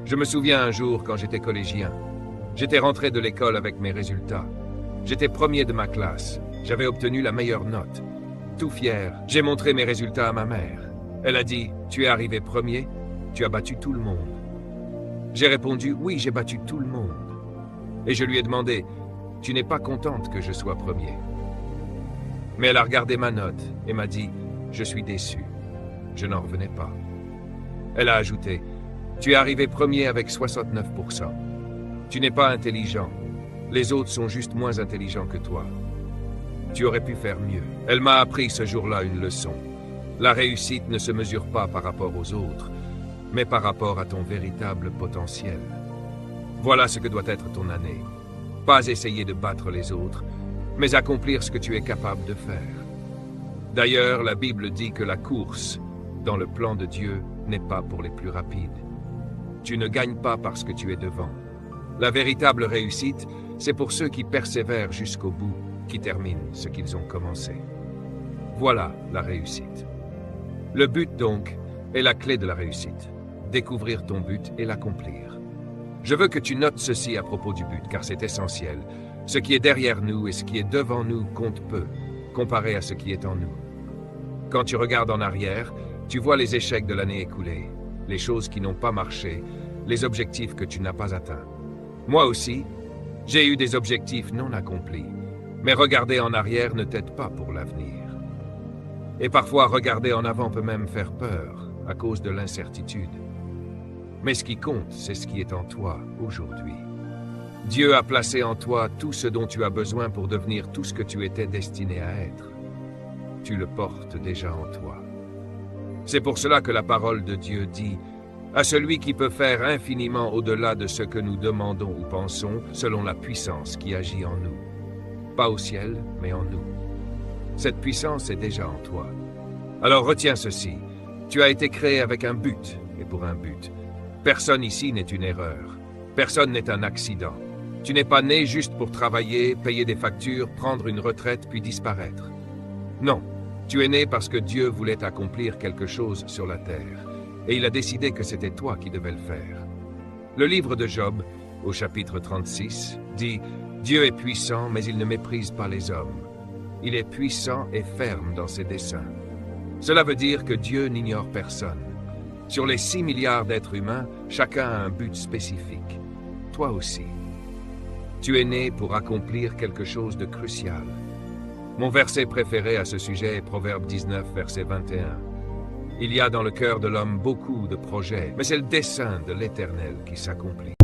Je me souviens un jour quand j'étais collégien. J'étais rentré de l'école avec mes résultats. J'étais premier de ma classe. J'avais obtenu la meilleure note. Tout fier, j'ai montré mes résultats à ma mère. Elle a dit, « Tu es arrivé premier, tu as battu tout le monde. » J'ai répondu, « Oui, j'ai battu tout le monde. » Et je lui ai demandé, « Tu n'es pas contente que je sois premier ?» Mais elle a regardé ma note et m'a dit, « Je suis déçu. » Je n'en revenais pas. Elle a ajouté, « Tu es arrivé premier avec 69%. Tu n'es pas intelligent. Les autres sont juste moins intelligents que toi. Tu aurais pu faire mieux. » Elle m'a appris ce jour-là une leçon. La réussite ne se mesure pas par rapport aux autres, mais par rapport à ton véritable potentiel. Voilà ce que doit être ton année. Pas essayer de battre les autres, mais accomplir ce que tu es capable de faire. D'ailleurs, la Bible dit que la course, dans le plan de Dieu, n'est pas pour les plus rapides. Tu ne gagnes pas parce que tu es devant. La véritable réussite, c'est pour ceux qui persévèrent jusqu'au bout, qui terminent ce qu'ils ont commencé. Voilà la réussite. Le but, donc, est la clé de la réussite. Découvrir ton but et l'accomplir. Je veux que tu notes ceci à propos du but, car c'est essentiel. Ce qui est derrière nous et ce qui est devant nous compte peu, comparé à ce qui est en nous. Quand tu regardes en arrière, tu vois les échecs de l'année écoulée, les choses qui n'ont pas marché, les objectifs que tu n'as pas atteints. Moi aussi, j'ai eu des objectifs non accomplis, mais regarder en arrière ne t'aide pas pour l'avenir. Et parfois, regarder en avant peut même faire peur, à cause de l'incertitude. Mais ce qui compte, c'est ce qui est en toi aujourd'hui. Dieu a placé en toi tout ce dont tu as besoin pour devenir tout ce que tu étais destiné à être. Tu le portes déjà en toi. C'est pour cela que la parole de Dieu dit « À celui qui peut faire infiniment au-delà de ce que nous demandons ou pensons, selon la puissance qui agit en nous. » Pas au ciel, mais en nous. Cette puissance est déjà en toi. Alors retiens ceci. Tu as été créé avec un but, et pour un but. Personne ici n'est une erreur. Personne n'est un accident. Tu n'es pas né juste pour travailler, payer des factures, prendre une retraite, puis disparaître. Non, tu es né parce que Dieu voulait accomplir quelque chose sur la terre, et il a décidé que c'était toi qui devais le faire. Le livre de Job, au chapitre 36, dit « Dieu est puissant, mais il ne méprise pas les hommes. Il est puissant et ferme dans ses desseins. » Cela veut dire que Dieu n'ignore personne. Sur les 6 milliards d'êtres humains, chacun a un but spécifique. Toi aussi. Tu es né pour accomplir quelque chose de crucial. Mon verset préféré à ce sujet est Proverbe 19, verset 21. Il y a dans le cœur de l'homme beaucoup de projets, mais c'est le dessein de l'Éternel qui s'accomplit.